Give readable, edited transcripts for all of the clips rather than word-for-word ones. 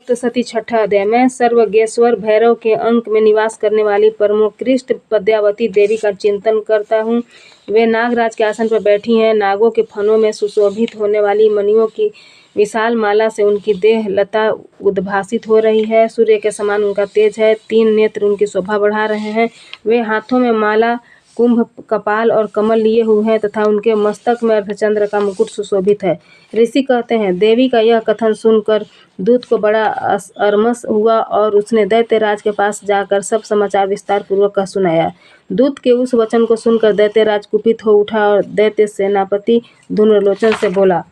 सप्तशती छठा अध्याय में सर्वज्ञेश्वर भैरव के अंक में निवास करने वाली परमोत्कृष्ट पद्मावती देवी का चिंतन करता हूँ। वे नागराज के आसन पर बैठी हैं। नागों के फनों में सुशोभित होने वाली मणियों की विशाल माला से उनकी देह लता उद्भासित हो रही है। सूर्य के समान उनका तेज है। 3 नेत्र उनकी शोभा बढ़ा रहे हैं। वे हाथों में माला, कुंभ, कपाल और कमल लिए हुए हैं तथा उनके मस्तक में अर्धचंद्र का मुकुट सुशोभित है। ऋषि कहते हैं, देवी का यह कथन सुनकर दूत को बड़ा अरमस हुआ और उसने दैत्यराज के पास जाकर सब समाचार विस्तार पूर्वक कह सुनाया। दूत के उस वचन को सुनकर दैत्यराज कुपित हो उठा और दैत्य सेनापति धूम्रलोचन से बोला,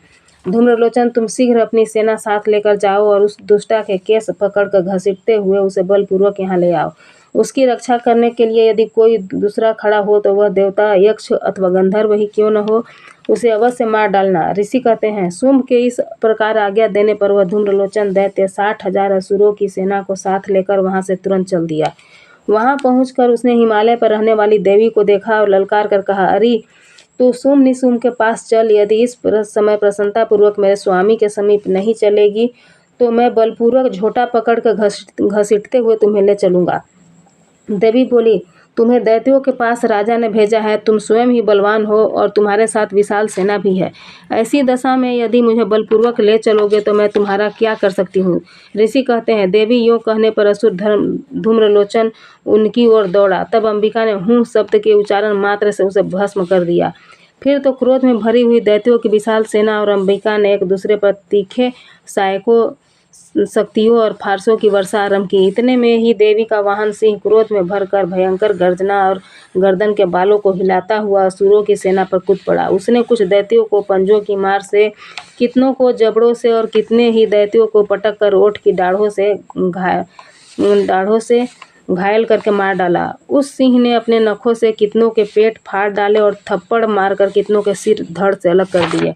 धूम्रलोचन, तुम शीघ्र अपनी सेना साथ लेकर जाओ और उस दुष्टा के केस पकड़कर घसीटते हुए उसे बलपूर्वक यहाँ ले आओ। उसकी रक्षा करने के लिए यदि कोई दूसरा खड़ा हो तो वह देवता, यक्ष अथवा गंधर्व ही क्यों न हो, उसे अवश्य मार डालना। ऋषि कहते हैं, शुंभ के इस प्रकार आज्ञा देने पर वह धूम्रलोचन दैत्य 60,000 असुरों की सेना को साथ लेकर वहां से तुरंत चल दिया। वहां पहुंचकर उसने हिमालय पर रहने वाली देवी को देखा और ललकार कर कहा, अरे तू शुंभ निशुंभ के पास चल। यदि इस समय प्रसन्नता पूर्वक मेरे स्वामी के समीप नहीं चलेगी तो मैं बलपूर्वक झोटा पकड़कर घसीटते हुए तुम्हें ले चलूंगा। देवी बोली, तुम्हें दैत्यों के पास राजा ने भेजा है। तुम स्वयं ही बलवान हो और तुम्हारे साथ विशाल सेना भी है। ऐसी दशा में यदि मुझे बलपूर्वक ले चलोगे तो मैं तुम्हारा क्या कर सकती हूँ। ऋषि कहते हैं, देवी यों कहने पर असुर धूम्रलोचन उनकी ओर दौड़ा। तब अंबिका ने हूँ शब्द के उच्चारण मात्र से उसे भस्म कर दिया। फिर तो क्रोध में भरी हुई दैत्यों की विशाल सेना और अंबिका ने एक दूसरे पर तीखे सहायकों, शक्तियों और फारसों की वर्षा आरंभ की। इतने में ही देवी का वाहन सिंह क्रोध में भरकर भयंकर गर्जना और गर्दन के बालों को हिलाता हुआ असुरों की सेना पर कूद पड़ा। उसने कुछ दैत्यों को पंजों की मार से, कितनों को जबड़ों से और कितने ही दैत्यों को पटक कर ओठ की दाढ़ों से घायल करके मार डाला। उस सिंह ने अपने नखों से कितनों के पेट फाड़ डाले और थप्पड़ मारकर कितनों के सिर धड़ से अलग कर दिए।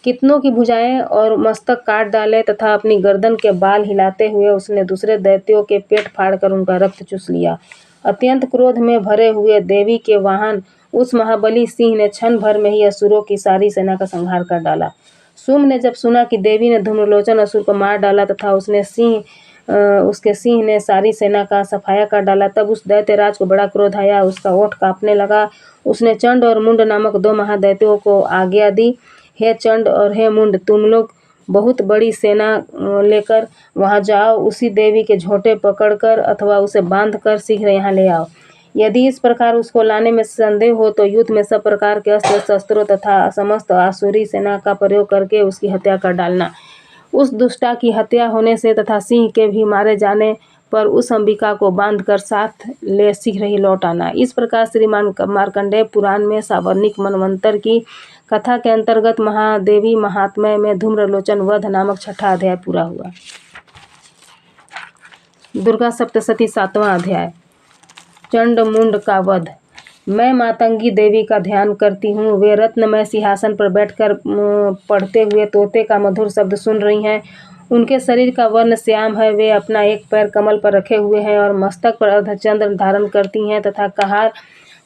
कितनों की भुजाएं और मस्तक काट डाले तथा अपनी गर्दन के बाल हिलाते हुए उसने दूसरे दैत्यों के पेट फाड़कर उनका रक्त चूस लिया। अत्यंत क्रोध में भरे हुए देवी के वाहन उस महाबली सिंह ने क्षण भर में ही असुरों की सारी सेना का संहार कर डाला। शुंभ ने जब सुना कि देवी ने धूम्रलोचन असुर को मार डाला तथा उसके सिंह ने सारी सेना का सफाया कर डाला, तब उस दैत्यराज को बड़ा क्रोध आया। उसका ओठ कांपने लगा। उसने चंड और मुंड नामक 2 महादैत्यों को आज्ञा दी, हे चंड और हे मुंड, तुम लोग बहुत बड़ी सेना लेकर वहां जाओ। उसी देवी के झोटे पकड़कर अथवा उसे बांधकर शीघ्र यहाँ ले आओ। यदि इस प्रकार उसको लाने में संदेह हो तो युद्ध में सब प्रकार के अस्त्र शस्त्रों तथा समस्त आसुरी सेना का प्रयोग करके उसकी हत्या कर डालना। उस दुष्टा की हत्या होने से तथा सिंह के भी मारे जाने पर उस अंबिका को बांधकर साथ ले शीघ्र ही लौट आना। इस प्रकार श्री मार्कंडेय पुराण में सावर्णिक मनवंतर की कथा के अंतर्गत महादेवी महात्म्य में धूम्रलोचन वध नामक छठा अध्याय पूरा हुआ। दुर्गा सप्तशती 7वां अध्याय, चंड मुंड का वध। मैं मातंगी देवी का ध्यान करती हूँ। वे रत्नमय सिंहासन पर बैठकर पढ़ते हुए तोते का मधुर शब्द सुन रही हैं। उनके शरीर का वर्ण श्याम है। वे अपना एक पैर कमल पर रखे हुए हैं और मस्तक पर अर्धचंद्र धारण करती हैं तथा कहार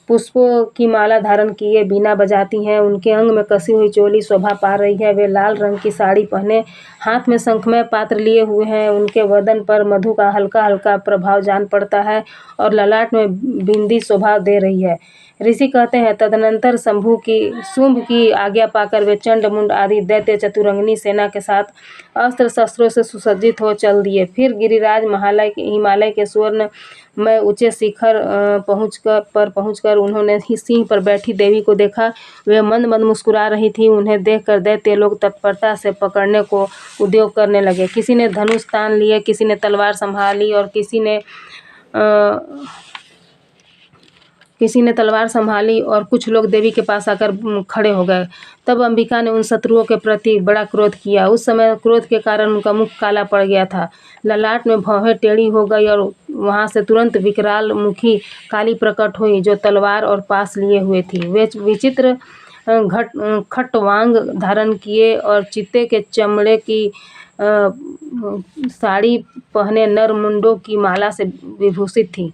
पुष्पों की माला धारण किए बीना बजाती हैं। उनके अंग में कसी हुई चोली शोभा पा रही है। वे लाल रंग की साड़ी पहने हाथ में शंखमय पात्र लिए हुए हैं। उनके वदन पर मधु का हल्का हल्का प्रभाव जान पड़ता है और ललाट में बिंदी शोभा दे रही है। ऋषि कहते हैं, तदनंतर शुंभ की आज्ञा पाकर वे चंड मुंड आदि दैत्य चतुरंगिनी सेना के साथ अस्त्र शस्त्रों से सुसज्जित हो चल दिए। फिर गिरिराज हिमालय के स्वर्ण में ऊंचे शिखर पहुंचकर उन्होंने सिंह पर बैठी देवी को देखा। वे मंद मंद मुस्कुरा रही थी। उन्हें देखकर दैत्य लोग तत्परता से पकड़ने को उद्योग करने लगे। किसी ने धनुष तान लिए, किसी ने तलवार संभाली और किसी ने तलवार संभाली और कुछ लोग देवी के पास आकर खड़े हो गए। तब अंबिका ने उन शत्रुओं के प्रति बड़ा क्रोध किया। उस समय क्रोध के कारण उनका मुख काला पड़ गया था। ललाट में भौहें टेढ़ी हो गई और वहां से तुरंत विकराल मुखी काली प्रकट हुई जो तलवार और पास लिए हुए थी। वे विचित्र खट्वांग धारण किए और चीते के चमड़े की साड़ी पहने नर मुंडों की माला से विभूषित थी।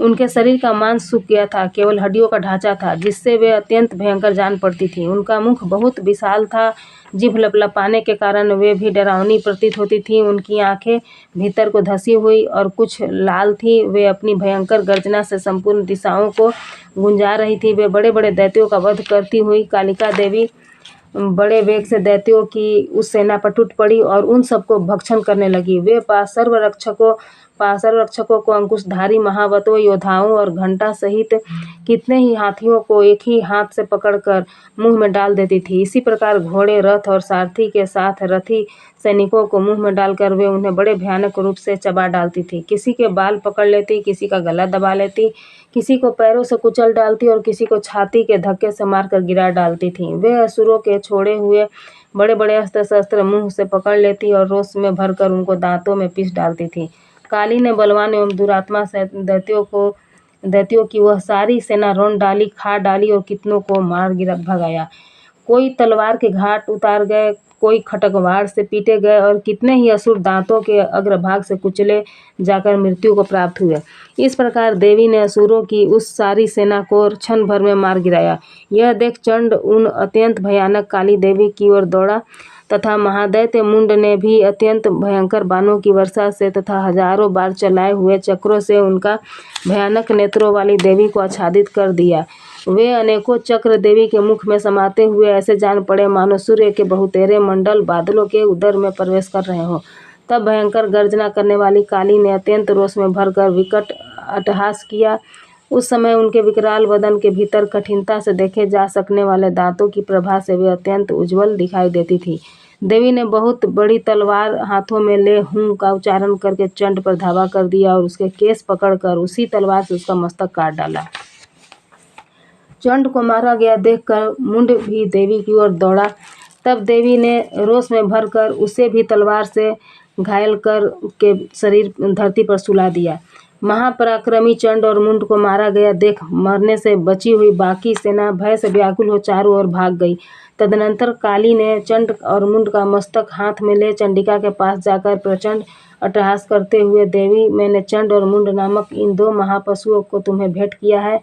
उनके शरीर का मांस सूख गया था, केवल हड्डियों का ढांचा था, जिससे वे अत्यंत भयंकर जान पड़ती थीं। उनका मुख बहुत विशाल था, जीभ लपलपाने के कारण वे भी डरावनी प्रतीत होती थीं। उनकी आंखें भीतर को धसी हुई और कुछ लाल थीं। वे अपनी भयंकर गर्जना से संपूर्ण दिशाओं को गुंजा रही थी। वे बड़े-बड़े दैत्यों का वध करती हुई कालिका देवी बड़े वेग से दैत्यों की उस सेना पर टूट पड़ी और उन सबको भक्षण करने लगी। वे सर्वरक्षकों को, अंकुशधारी महावतों, योद्धाओं और घंटा सहित कितने ही हाथियों को एक ही हाथ से पकड़कर मुंह में डाल देती थी। इसी प्रकार घोड़े, रथ और सारथी के साथ रथी सैनिकों को मुंह में डालकर वे उन्हें बड़े भयानक रूप से चबा डालती थी। किसी के बाल पकड़ लेती, किसी का गला दबा लेती, किसी को पैरों से कुचल डालती और किसी को छाती के धक्के से मारकर गिरा डालती थीं। वे असुरों के छोड़े हुए बड़े-बड़े अस्त्र-शस्त्र मुंह से पकड़ लेती और रोष में भरकर उनको दांतों में पीस डालती थीं। काली ने बलवान एवं दुरात्मा दैत्यों की वह सारी सेना रौंद डाली, खा डाली और कितनों को मार भगाया। कोई तलवार के घाट उतार गए, कोई खड्गवाड़ से पीटे गए और कितने ही असुर दांतों के अग्रभाग से कुचले जाकर मृत्यु को प्राप्त हुए। इस प्रकार देवी ने असुरों की उस सारी सेना को क्षण भर में मार गिराया। यह देख चंड उन अत्यंत भयानक काली देवी की ओर दौड़ा तथा महादैत्य मुंड ने भी अत्यंत भयंकर बाणों की वर्षा से तथा हजारों बार चलाए हुए चक्रों से उनका भयानक नेत्रों वाली देवी को आच्छादित कर दिया। वे अनेकों चक्र देवी के मुख में समाते हुए ऐसे जान पड़े मानो सूर्य के बहुतेरे मंडल बादलों के उदर में प्रवेश कर रहे हों। तब भयंकर गर्जना करने वाली काली ने अत्यंत रोष में भरकर विकट अट्टहास किया। उस समय उनके विकराल वदन के भीतर कठिनता से देखे जा सकने वाले दांतों की प्रभा से वे अत्यंत उज्ज्वल दिखाई देती थी। देवी ने बहुत बड़ी तलवार हाथों में ले हूं का उच्चारण करके चंड पर धावा कर दिया और उसके केस पकड़कर उसी तलवार से उसका मस्तक काट डाला। चंड को मारा गया देखकर मुंड भी देवी की ओर दौड़ा। तब देवी ने रोष में भरकर उसे भी तलवार से घायल कर के शरीर धरती पर सुला दिया। महापराक्रमी चंड और मुंड को मारा गया देख मरने से बची हुई बाकी सेना भय से व्याकुल हो चारों ओर भाग गई। तदनंतर काली ने चंड और मुंड का मस्तक हाथ में ले चंडिका के पास जाकर प्रचंड अट्टहास करते हुए, देवी, मैंने चंड और मुंड नामक इन दो महापशुओं को तुम्हें भेंट किया है।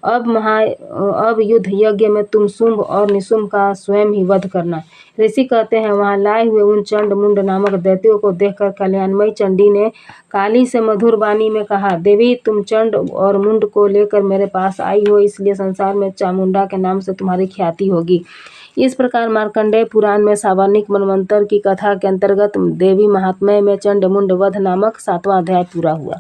अब युद्ध यज्ञ में तुम शुंभ और निशुंभ का स्वयं ही वध करना। ऋषि कहते हैं, वहां लाए हुए उन चंड मुंड नामक दैत्यों को देखकर कल्याणमयी चंडी ने काली से मधुर वाणी में कहा, देवी, तुम चंड और मुंड को लेकर मेरे पास आई हो, इसलिए संसार में चामुंडा के नाम से तुम्हारी ख्याति होगी। इस प्रकार मार्कंडेय पुराण में सावर्णिक मनवंतर की कथा के अंतर्गत देवी महात्म्य में चंड मुंड वध नामक 7वां अध्याय पूरा हुआ।